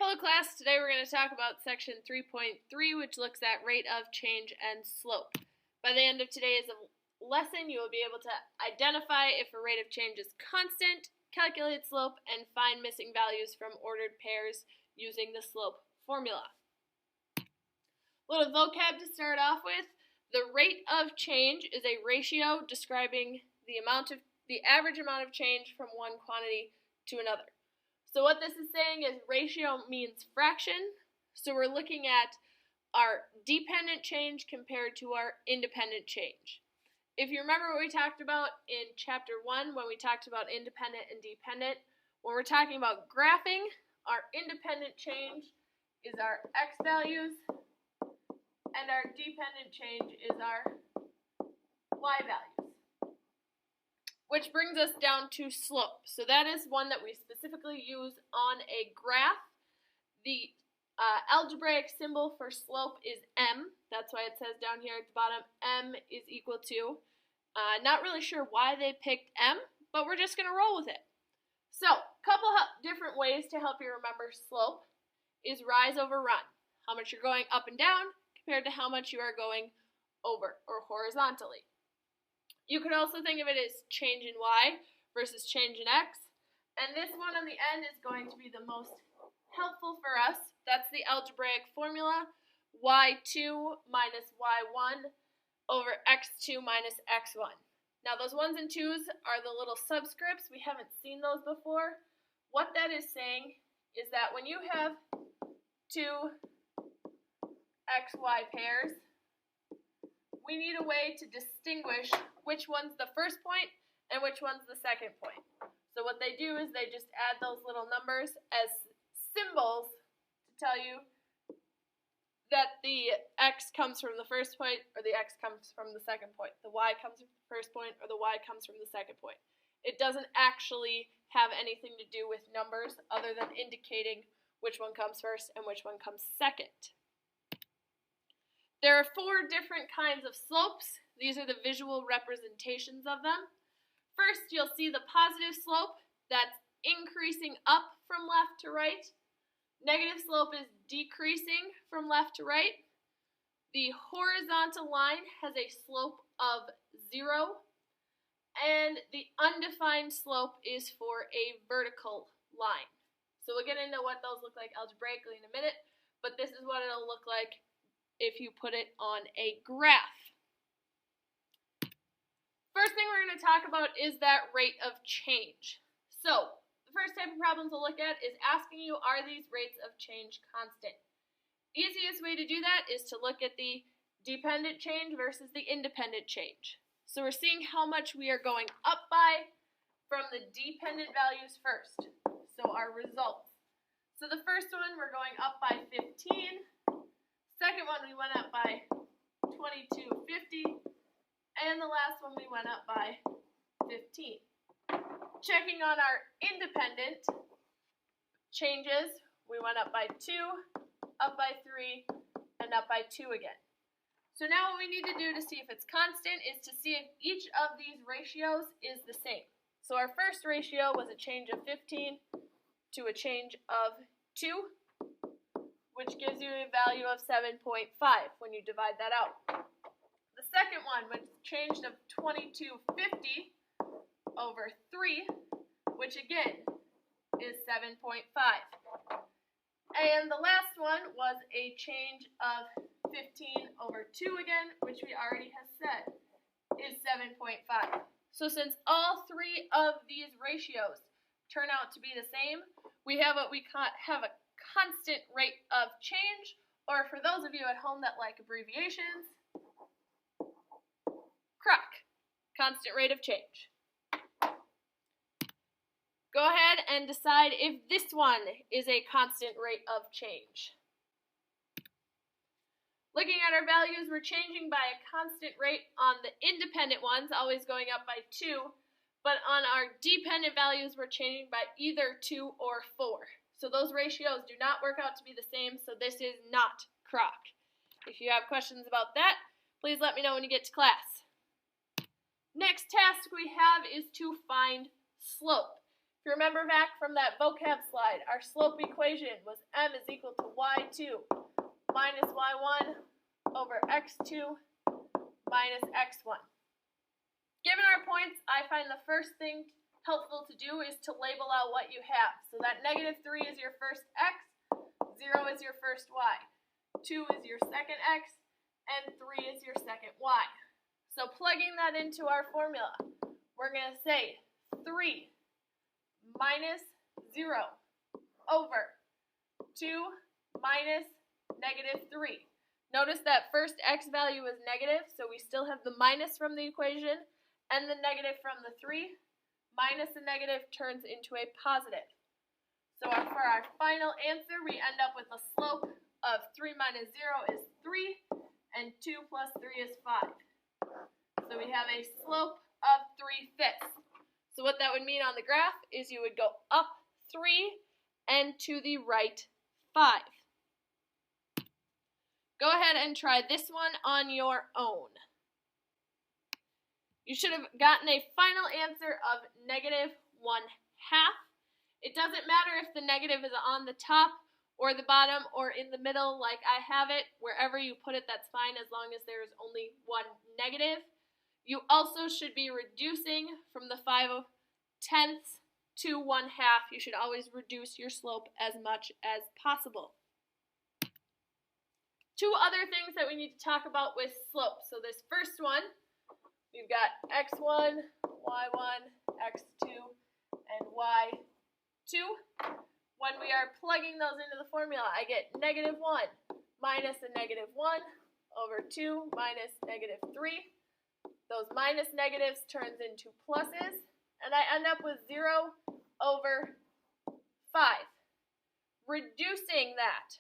Hello class, today we're going to talk about section 3.3, which looks at rate of change and slope. By the end of today's lesson, you will be able to identify if a rate of change is constant, calculate slope, and find missing values from ordered pairs using the slope formula. Little vocab to start off with. The rate of change is a ratio describing the average amount of change from one quantity to another. So what this is saying is ratio means fraction. So we're looking at our dependent change compared to our independent change. If you remember what we talked about in chapter 1 when we talked about independent and dependent, when we're talking about graphing, our independent change is our x values and our dependent change is our y values. Which brings us down to slope. So that is one that we specifically use on a graph. The algebraic symbol for slope is m. That's why it says down here at the bottom, m is equal to. Not really sure why they picked m, but we're just going to roll with it. So, a couple different ways to help you remember slope is rise over run. How much you're going up and down compared to how much you are going over or horizontally. You could also think of it as change in y versus change in x. And this one on the end is going to be the most helpful for us. That's the algebraic formula, y2 minus y1 over x2 minus x1. Now those 1's and 2's are the little subscripts. We haven't seen those before. What that is saying is that when you have two xy pairs, we need a way to distinguish which one's the first point and which one's the second point. So what they do is they just add those little numbers as symbols to tell you that the x comes from the first point or the x comes from the second point. The y comes from the first point or the y comes from the second point. It doesn't actually have anything to do with numbers other than indicating which one comes first and which one comes second. There are 4 different kinds of slopes. These are the visual representations of them. First, you'll see the positive slope that's increasing up from left to right. Negative slope is decreasing from left to right. The horizontal line has a slope of 0. And the undefined slope is for a vertical line. So we'll get into what those look like algebraically in a minute, but this is what it'll look like if you put it on a graph. First thing we're going to talk about is that rate of change. So, the first type of problems we'll look at is asking you, are these rates of change constant? Easiest way to do that is to look at the dependent change versus the independent change. So we're seeing how much we are going up by from the dependent values first. So our results. So the first one we're going up by 15. Second one we went up by 22.50, and the last one we went up by 15. Checking on our independent changes, we went up by 2, up by 3, and up by 2 again. So now what we need to do to see if it's constant is to see if each of these ratios is the same. So our first ratio was a change of 15 to a change of 2. Which gives you a value of 7.5 when you divide that out. The second one was changed of 22.50 over 3, which again is 7.5. And the last one was a change of 15 over 2 again, which we already have said is 7.5. So since all 3 of these ratios turn out to be the same, we have what we have a constant rate of change, or for those of you at home that like abbreviations, CROC, constant rate of change. Go ahead and decide if this one is a constant rate of change. Looking at our values, we're changing by a constant rate on the independent ones, always going up by 2, but on our dependent values, we're changing by either 2 or 4. So those ratios do not work out to be the same, so this is not CROC. If you have questions about that, please let me know when you get to class. Next task we have is to find slope. If you remember back from that vocab slide, our slope equation was m is equal to y2 minus y1 over x2 minus x1. Given our points, I find the first thing helpful to do is to label out what you have. So that -3 is your first x, 0 is your first y, 2 is your second x, and 3 is your second y. So plugging that into our formula, we're going to say 3 minus 0 over 2 minus -3. Notice that first x value is negative, so we still have the minus from the equation and the negative from the 3. Minus a negative turns into a positive. So for our final answer, we end up with a slope of 3 minus 0 is 3, and 2 plus 3 is 5. So we have a slope of 3/5. So what that would mean on the graph is you would go up 3 and to the right 5. Go ahead and try this one on your own. You should have gotten a final answer of -1/2. It doesn't matter if the negative is on the top or the bottom or in the middle like I have it. Wherever you put it, that's fine as long as there is only one negative. You also should be reducing from the 5/10 to 1/2. You should always reduce your slope as much as possible. Two other things that we need to talk about with slope. So this first one, we've got x1, y1, x2, and y2. When we are plugging those into the formula, I get -1 minus a -1 over 2 minus -3. Those minus negatives turns into pluses, and I end up with 0 over 5. Reducing that.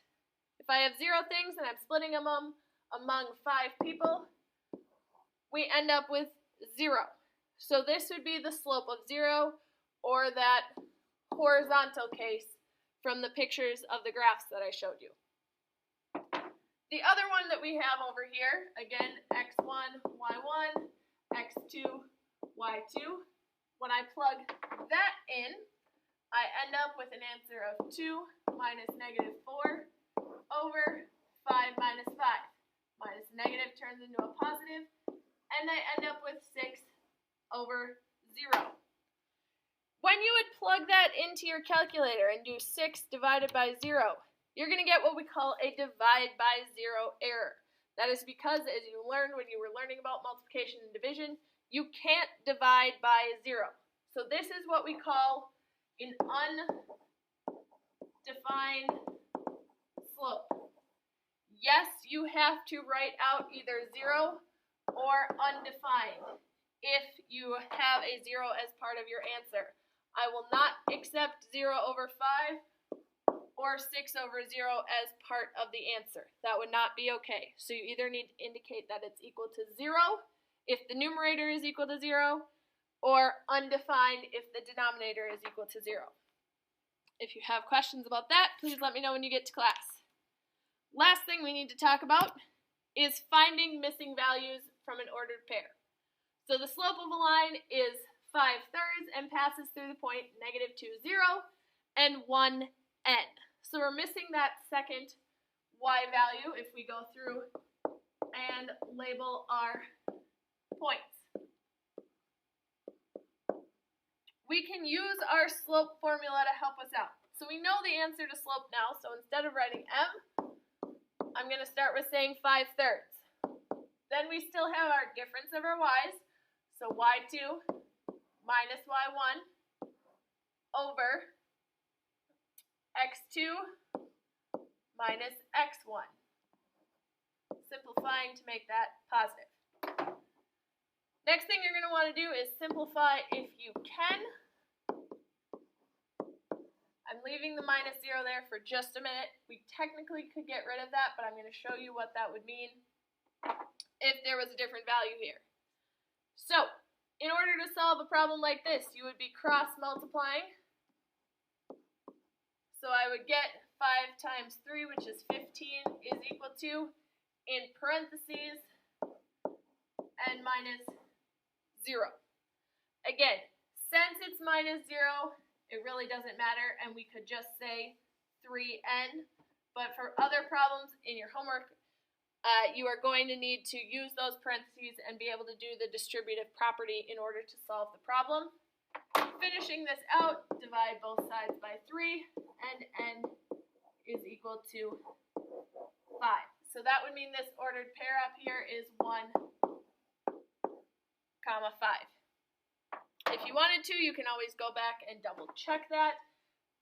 If I have 0 things and I'm splitting them among 5 people, we end up with 0. So this would be the slope of 0, or that horizontal case from the pictures of the graphs that I showed you. The other one that we have over here, again, x1, y1, x2, y2. When I plug that in, I end up with an answer of 2 minus -4 over 5 minus 5. Minus negative turns into a positive, and I end up with 6 over 0. When you would plug that into your calculator and do 6 divided by 0, you're going to get what we call a divide by 0 error. That is because, as you learned when you were learning about multiplication and division, you can't divide by 0. So this is what we call an undefined slope. Yes, you have to write out either 0 or undefined if you have a 0 as part of your answer. I will not accept 0 over 5 or 6 over 0 as part of the answer. That would not be okay. So you either need to indicate that it's equal to 0 if the numerator is equal to 0, or undefined if the denominator is equal to 0. If you have questions about that, please let me know when you get to class. Last thing we need to talk about is finding missing values from an ordered pair. So the slope of a line is 5/3 and passes through the point -2, 0, and 1, n. So we're missing that second y value if we go through and label our points. We can use our slope formula to help us out. So we know the answer to slope now, so instead of writing m, I'm going to start with saying 5/3. Then we still have our difference of our y's, so y2 minus y1 over x2 minus x1. Simplifying to make that positive. Next thing you're going to want to do is simplify if you can. I'm leaving the -0 there for just a minute. We technically could get rid of that, but I'm going to show you what that would mean if there was a different value here. So, in order to solve a problem like this, you would be cross-multiplying. So I would get 5 times 3, which is 15, is equal to, in parentheses, and minus 0. Again, since it's -0, it really doesn't matter, and we could just say 3n. But for other problems in your homework, you are going to need to use those parentheses and be able to do the distributive property in order to solve the problem. Finishing this out, divide both sides by 3, and n is equal to 5. So that would mean this ordered pair up here is 1, 5. If you wanted to, you can always go back and double check that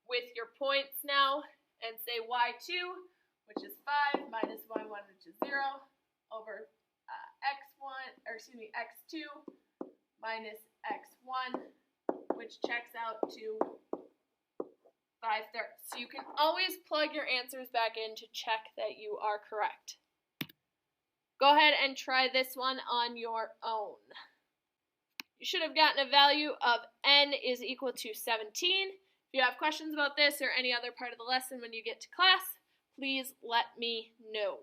with your points now and say y2, which is 5, minus y1, which is 0, over x2 minus x1, which checks out to 5/3. So you can always plug your answers back in to check that you are correct. Go ahead and try this one on your own. You should have gotten a value of n is equal to 17. If you have questions about this or any other part of the lesson when you get to class, please let me know.